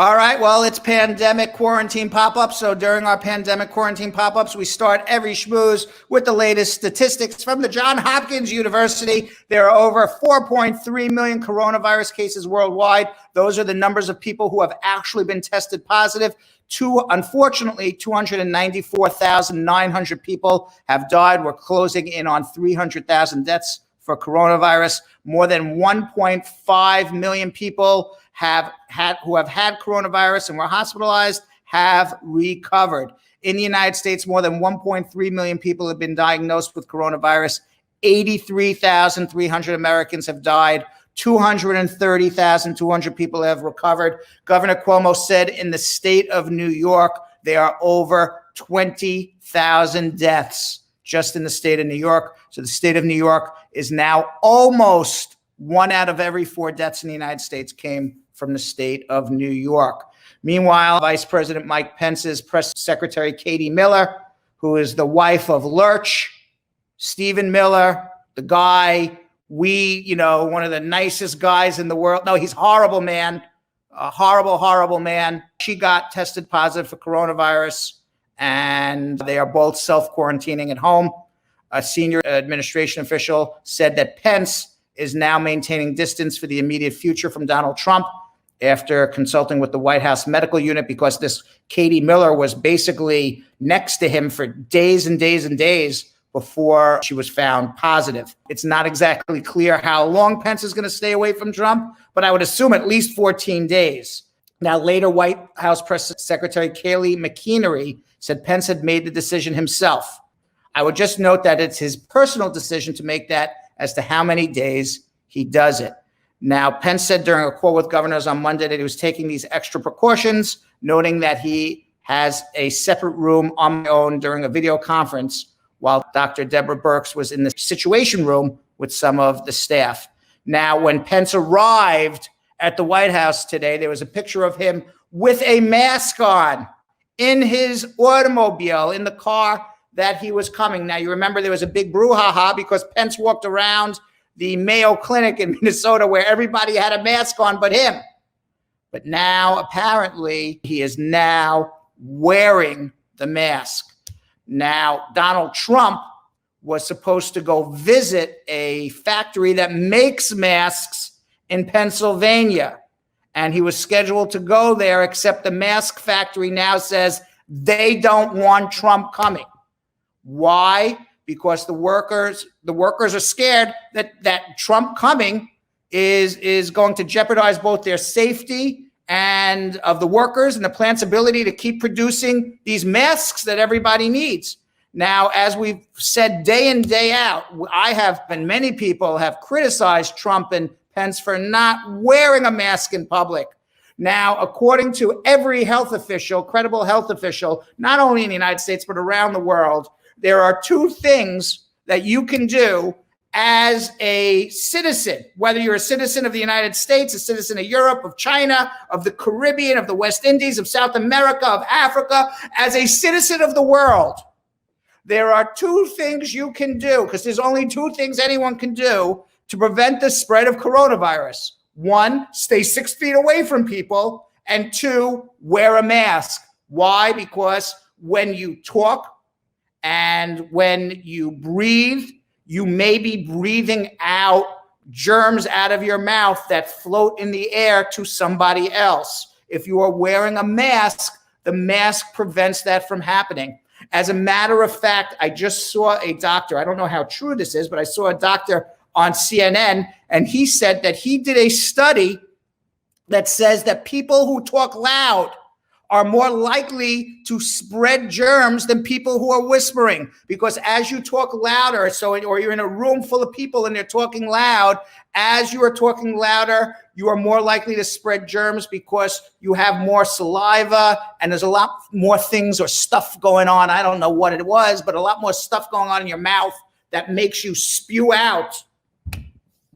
All right, well, it's pandemic quarantine pop-ups. So during our pandemic quarantine pop-ups, we start every schmooze with the latest statistics from the Johns Hopkins University. There are over 4.3 million coronavirus cases worldwide. Those are the numbers of people who have actually been tested positive. Unfortunately, 294,900 people have died. We're closing in on 300,000 deaths for coronavirus. More than 1.5 million people who have had coronavirus and were hospitalized have recovered. In the United States, more than 1.3 million people have been diagnosed with coronavirus. 83,300 Americans have died. 230,200 people have recovered. Governor Cuomo said in the state of New York, there are over 20,000 deaths just in the state of New York. So the state of New York is now almost 1 out of every 4 deaths in the United States came from the state of New York. Meanwhile, Vice President Mike Pence's press secretary, Katie Miller, who is the wife of Lurch, Stephen Miller, the guy, one of the nicest guys in the world. No, he's a horrible man, a horrible, horrible man. She got tested positive for coronavirus, and they are both self-quarantining at home. A senior administration official said that Pence is now maintaining distance for the immediate future from Donald Trump after consulting with the White House medical unit, because this Katie Miller was basically next to him for days and days and days before she was found positive. It's not exactly clear how long Pence is going to stay away from Trump, but I would assume at least 14 days. Now, later, White House Press Secretary Kayleigh McEnery said Pence had made the decision himself. I would just note that it's his personal decision to make that as to how many days he does it. Now, Pence said during a call with governors on Monday that he was taking these extra precautions, noting that he has a separate room on my own during a video conference, while Dr. Deborah Birx was in the Situation Room with some of the staff. Now, when Pence arrived at the White House today, there was a picture of him with a mask on in his automobile, in the car that he was coming. Now, you remember there was a big brouhaha because Pence walked around the Mayo Clinic in Minnesota where everybody had a mask on but him. But now, apparently, he is now wearing the mask. Now, Donald Trump was supposed to go visit a factory that makes masks in Pennsylvania, and he was scheduled to go there, except the mask factory now says they don't want Trump coming. Why? Because the workers are scared that Trump coming is going to jeopardize both their safety and of the workers and the plant's ability to keep producing these masks that everybody needs. Now, as we've said day in, day out, and many people have criticized Trump and Pence for not wearing a mask in public. Now, according to every health official, credible health official, not only in the United States, but around the world, there are 2 things that you can do as a citizen, whether you're a citizen of the United States, a citizen of Europe, of China, of the Caribbean, of the West Indies, of South America, of Africa, as a citizen of the world. There are 2 things you can do, because there's only 2 things anyone can do to prevent the spread of coronavirus. 1, stay 6 feet away from people, and 2, wear a mask. Why? Because when you talk and when you breathe, you may be breathing out germs out of your mouth that float in the air to somebody else. If you are wearing a mask, the mask prevents that from happening. As a matter of fact, I just saw a doctor. I don't know how true this is, but I saw a doctor on CNN, and he said that he did a study that says that people who talk loud are more likely to spread germs than people who are whispering. Because as you talk louder, or you're in a room full of people and they're talking loud, as you are talking louder, you are more likely to spread germs because you have more saliva and there's a lot more things or stuff going on. I don't know what it was, but a lot more stuff going on in your mouth that makes you spew out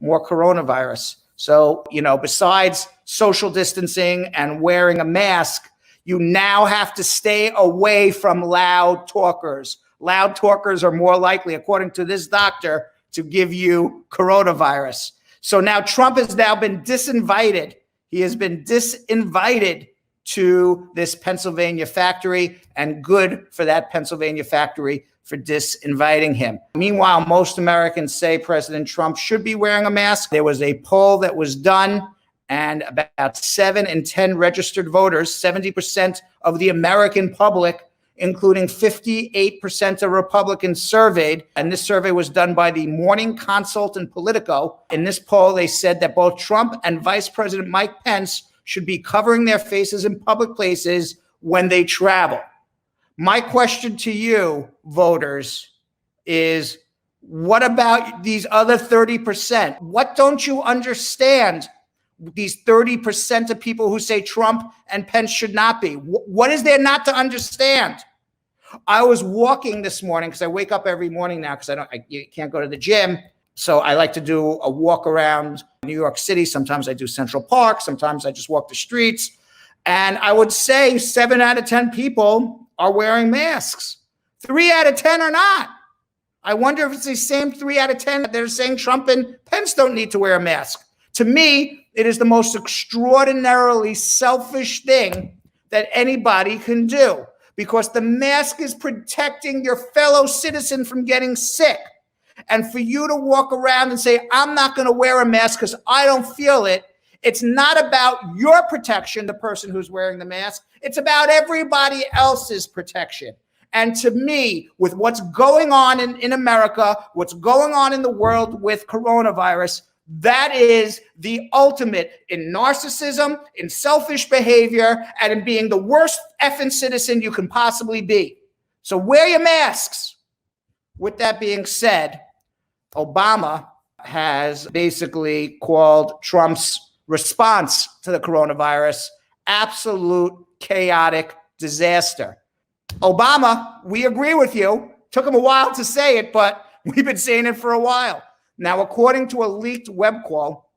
more coronavirus. So, besides social distancing and wearing a mask, you now have to stay away from loud talkers. Loud talkers are more likely, according to this doctor, to give you coronavirus. So now Trump has now been disinvited. He has been disinvited to this Pennsylvania factory, and good for that Pennsylvania factory for disinviting him. Meanwhile, most Americans say President Trump should be wearing a mask. There was a poll that was done, and about 7 in 10 registered voters, 70% of the American public, including 58% of Republicans surveyed, and this survey was done by the Morning Consult and Politico. In this poll, they said that both Trump and Vice President Mike Pence should be covering their faces in public places when they travel. My question to you, voters, is what about these other 30%? What don't you understand? These 30% of people who say Trump and Pence should not be. What is there not to understand? I was walking this morning because I wake up every morning now because you can't go to the gym. So I like to do a walk around New York City. Sometimes I do Central Park. Sometimes I just walk the streets. And I would say 7 out of 10 people are wearing masks. 3 out of 10 are not. I wonder if it's the same 3 out of 10 that they're saying Trump and Pence don't need to wear a mask. To me, it is the most extraordinarily selfish thing that anybody can do, because the mask is protecting your fellow citizen from getting sick. And for you to walk around and say, I'm not going to wear a mask because I don't feel it, it's not about your protection, the person who's wearing the mask. It's about everybody else's protection. And to me, with what's going on in America, what's going on in the world with coronavirus, that is the ultimate in narcissism, in selfish behavior, and in being the worst effing citizen you can possibly be. So wear your masks. With that being said, Obama has basically called Trump's response to the coronavirus absolute chaotic disaster. Obama, we agree with you. Took him a while to say it, but we've been saying it for a while. Now, according to a leaked web call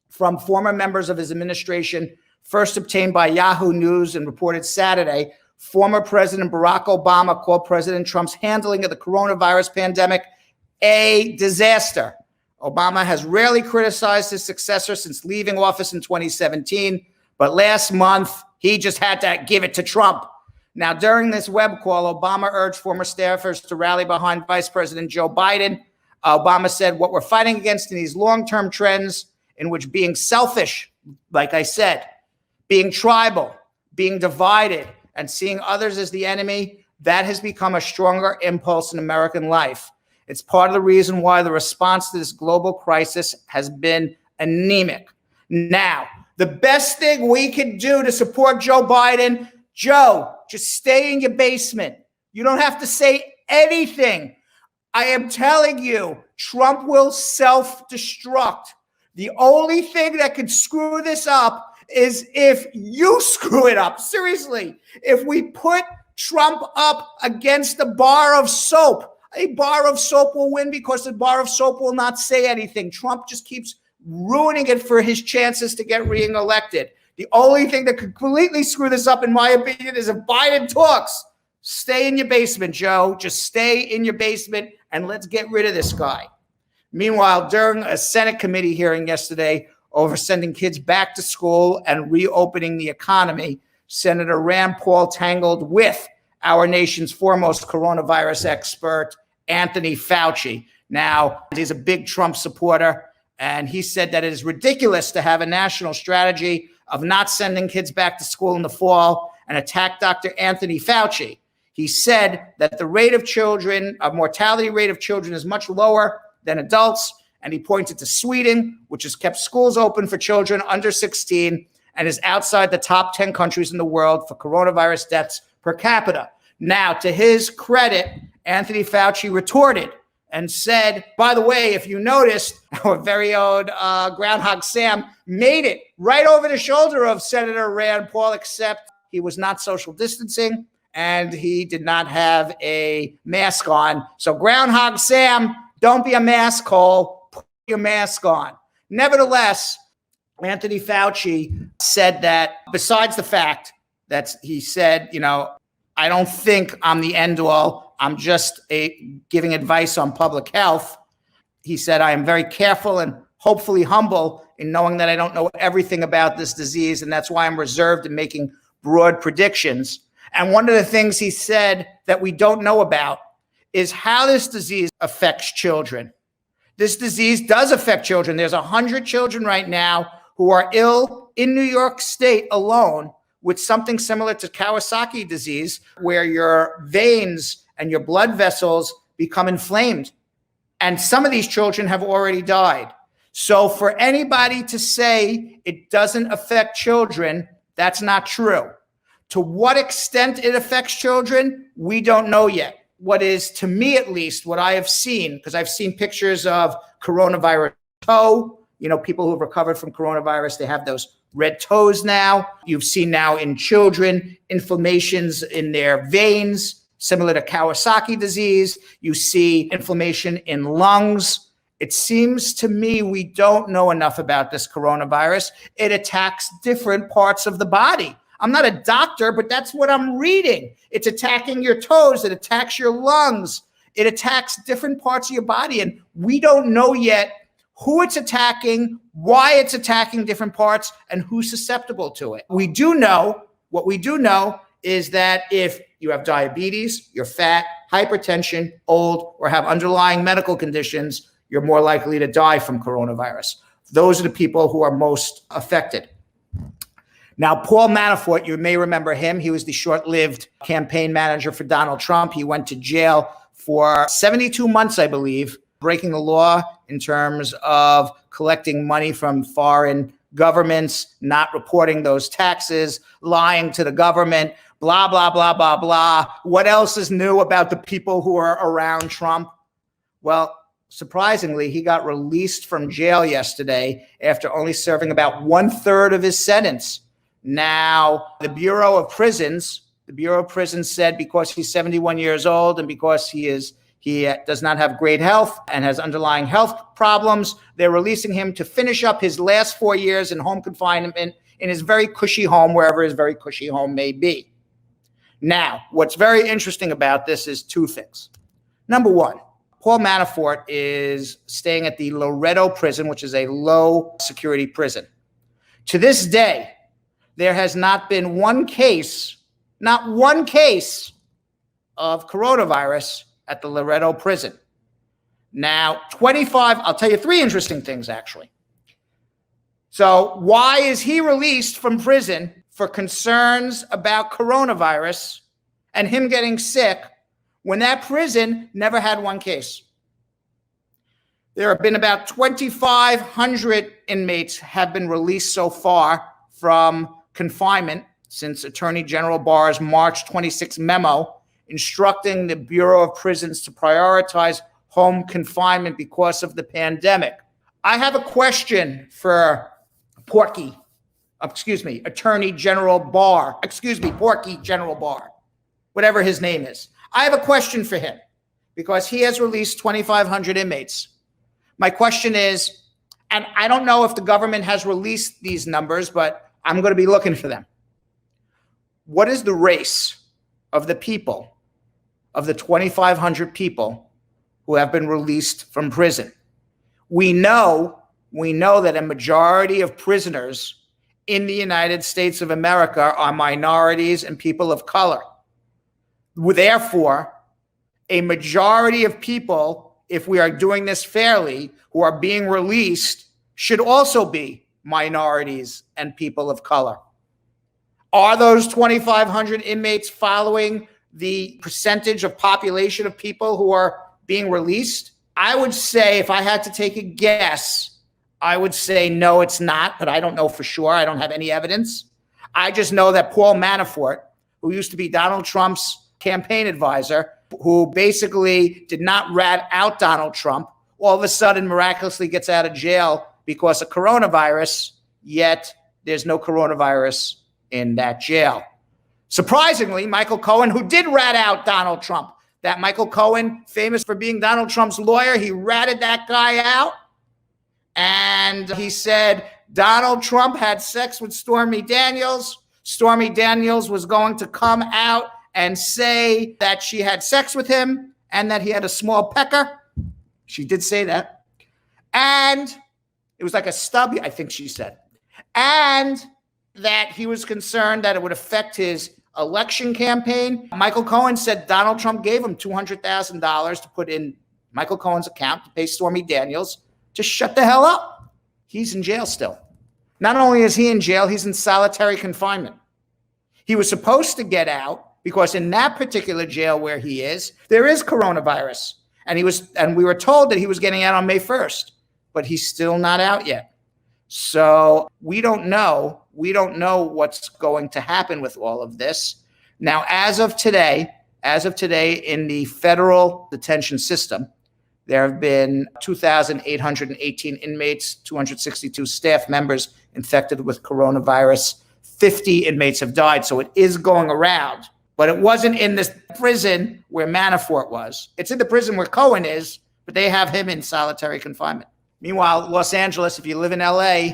from former members of his administration, first obtained by Yahoo News and reported Saturday, former President Barack Obama called President Trump's handling of the coronavirus pandemic a disaster. Obama has rarely criticized his successor since leaving office in 2017, but last month, he just had to give it to Trump. Now, during this web call, Obama urged former staffers to rally behind Vice President Joe Biden. Obama said, what we're fighting against in these long-term trends in which being selfish, like I said, being tribal, being divided, and seeing others as the enemy, that has become a stronger impulse in American life. It's part of the reason why the response to this global crisis has been anemic. Now, the best thing we can do to support Joe Biden, Joe, just stay in your basement. You don't have to say anything. I am telling you, Trump will self-destruct. The only thing that could screw this up is if you screw it up. Seriously, if we put Trump up against a bar of soap, a bar of soap will win because the bar of soap will not say anything. Trump just keeps ruining it for his chances to get reelected. The only thing that could completely screw this up, in my opinion, is if Biden talks. Stay in your basement, Joe. Just stay in your basement and let's get rid of this guy. Meanwhile, during a Senate committee hearing yesterday over sending kids back to school and reopening the economy, Senator Rand Paul tangled with our nation's foremost coronavirus expert, Anthony Fauci. Now, he's a big Trump supporter, and he said that it is ridiculous to have a national strategy of not sending kids back to school in the fall and attacked Dr. Anthony Fauci. He said that the rate of children, a mortality rate of children is much lower than adults, and he pointed to Sweden, which has kept schools open for children under 16 and is outside the top 10 countries in the world for coronavirus deaths per capita. Now, to his credit, Anthony Fauci retorted and said, by the way, if you noticed, our very own Groundhog Sam made it right over the shoulder of Senator Rand Paul, except he was not social distancing and he did not have a mask on. So Groundhog Sam, don't be a mask hole, put your mask on. Nevertheless, Anthony Fauci said that besides the fact that he said, I don't think I'm the end all. I'm just giving advice on public health. He said, I am very careful and hopefully humble in knowing that I don't know everything about this disease. And that's why I'm reserved in making broad predictions. And one of the things he said that we don't know about is how this disease affects children. This disease does affect children. There's 100 children right now who are ill in New York State alone with something similar to Kawasaki disease, where your veins and your blood vessels become inflamed. And some of these children have already died. So for anybody to say it doesn't affect children, that's not true. To what extent it affects children, we don't know yet. What is, to me at least, what I have seen, because I've seen pictures of coronavirus toe, people who have recovered from coronavirus, they have those red toes now. You've seen now in children, inflammations in their veins, similar to Kawasaki disease. You see inflammation in lungs. It seems to me we don't know enough about this coronavirus. It attacks different parts of the body. I'm not a doctor, but that's what I'm reading. It's attacking your toes. It attacks your lungs. It attacks different parts of your body. And we don't know yet who it's attacking, why it's attacking different parts, and who's susceptible to it. What we do know is that if you have diabetes, you're fat, hypertension, old, or have underlying medical conditions, you're more likely to die from coronavirus. Those are the people who are most affected. Now, Paul Manafort, you may remember him. He was the short-lived campaign manager for Donald Trump. He went to jail for 72 months, I believe, breaking the law in terms of collecting money from foreign governments, not reporting those taxes, lying to the government, blah, blah, blah, blah, blah. What else is new about the people who are around Trump? Well, surprisingly, he got released from jail yesterday after only serving about 1/3 of his sentence. Now, the Bureau of Prisons said because he's 71 years old and because he does not have great health and has underlying health problems, they're releasing him to finish up his last 4 years in home confinement in his very cushy home, wherever his very cushy home may be. Now, what's very interesting about this is two things. Number one, Paul Manafort is staying at the Loretto prison, which is a low security prison. To this day, there has not been not one case of coronavirus at the Loretto prison. Now, I'll tell you three interesting things, actually. So why is he released from prison for concerns about coronavirus and him getting sick when that prison never had one case? There have been about 2,500 inmates have been released so far from confinement since Attorney General Barr's March 26 memo instructing the Bureau of Prisons to prioritize home confinement because of the pandemic. I have a question for Attorney General Barr, Porky General Barr, whatever his name is. I have a question for him because he has released 2,500 inmates. My question is, and I don't know if the government has released these numbers, but I'm going to be looking for them. What is the race of the people, of the 2,500 people who have been released from prison? We know that a majority of prisoners in the United States of America are minorities and people of color. Therefore, a majority of people, if we are doing this fairly, who are being released should also be minorities and people of color. Are those 2,500 inmates following the percentage of population of people who are being released? I would say, if I had to take a guess, I would say no, it's not, but I don't know for sure. I don't have any evidence. I just know that Paul Manafort, who used to be Donald Trump's campaign advisor, who basically did not rat out Donald Trump, all of a sudden miraculously gets out of jail because of coronavirus, yet there's no coronavirus in that jail. Surprisingly, Michael Cohen, who did rat out Donald Trump, that Michael Cohen, famous for being Donald Trump's lawyer, he ratted that guy out. And he said Donald Trump had sex with Stormy Daniels. Stormy Daniels was going to come out and say that she had sex with him and that he had a small pecker. She did say that. And it was like a stub, I think she said. And that he was concerned that it would affect his election campaign. Michael Cohen said Donald Trump gave him $200,000 to put in Michael Cohen's account to pay Stormy Daniels. Just shut the hell up. He's in jail still. Not only is he in jail, he's in solitary confinement. He was supposed to get out because in that particular jail where he is, there is coronavirus. And we were told that he was getting out on May 1st, but he's still not out yet. So we don't know. We don't know what's going to happen with all of this. Now, as of today, in the federal detention system, there have been 2,818 inmates, 262 staff members infected with coronavirus. 50 inmates have died, so it is going around. But it wasn't in this prison where Manafort was. It's in the prison where Cohen is, but they have him in solitary confinement. Meanwhile, Los Angeles, if you live in LA,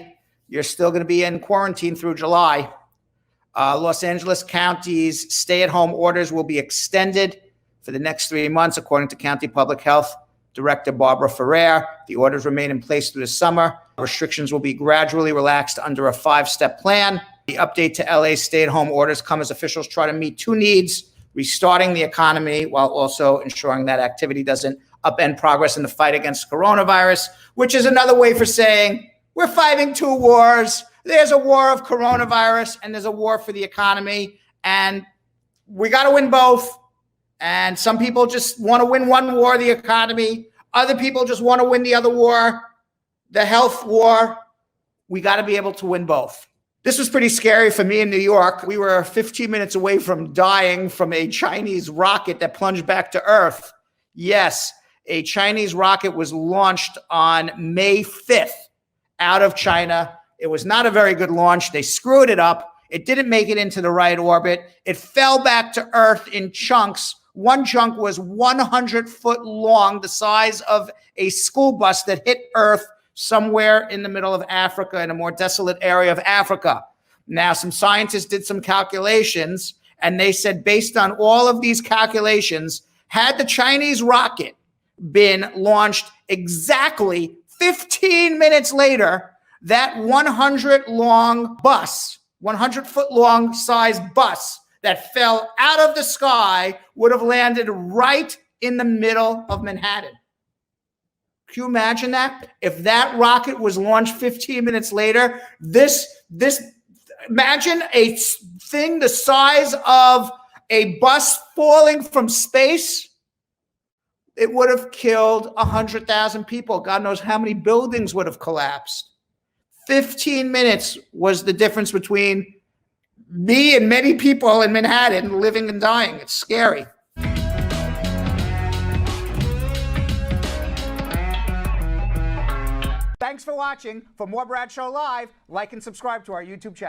you're still going to be in quarantine through July. Los Angeles County's stay-at-home orders will be extended for the next 3 months, according to County Public Health Director Barbara Ferrer. The orders remain in place through the summer. Restrictions will be gradually relaxed under a 5-step plan. The update to LA's stay-at-home orders come as officials try to meet two needs: restarting the economy while also ensuring that activity doesn't upend progress in the fight against coronavirus, which is another way for saying we're fighting two wars. There's a war of coronavirus and there's a war for the economy, and we got to win both. And some people just want to win one war, the economy. Other people just want to win the other war, the health war. We got to be able to win both. This was pretty scary for me in New York. We were 15 minutes away from dying from a Chinese rocket that plunged back to Earth. Yes, a Chinese rocket was launched on May 5th out of China. It was not a very good launch. They screwed it up. It didn't make it into the right orbit. It fell back to Earth in chunks. One chunk was 100 foot long, the size of a school bus that hit Earth somewhere in the middle of Africa, in a more desolate area of Africa. Now, some scientists did some calculations, and they said, based on all of these calculations, had the Chinese rocket been launched exactly 15 minutes later, that 100-foot long size bus that fell out of the sky would have landed right in the middle of Manhattan. Can you imagine that? If that rocket was launched 15 minutes later, imagine a thing the size of a bus falling from space. It would have killed 100,000 people. God knows how many buildings would have collapsed. 15 minutes was the difference between me and many people in Manhattan living and dying. It's scary. Thanks for watching. For more Bradshaw Live, like and subscribe to our YouTube channel.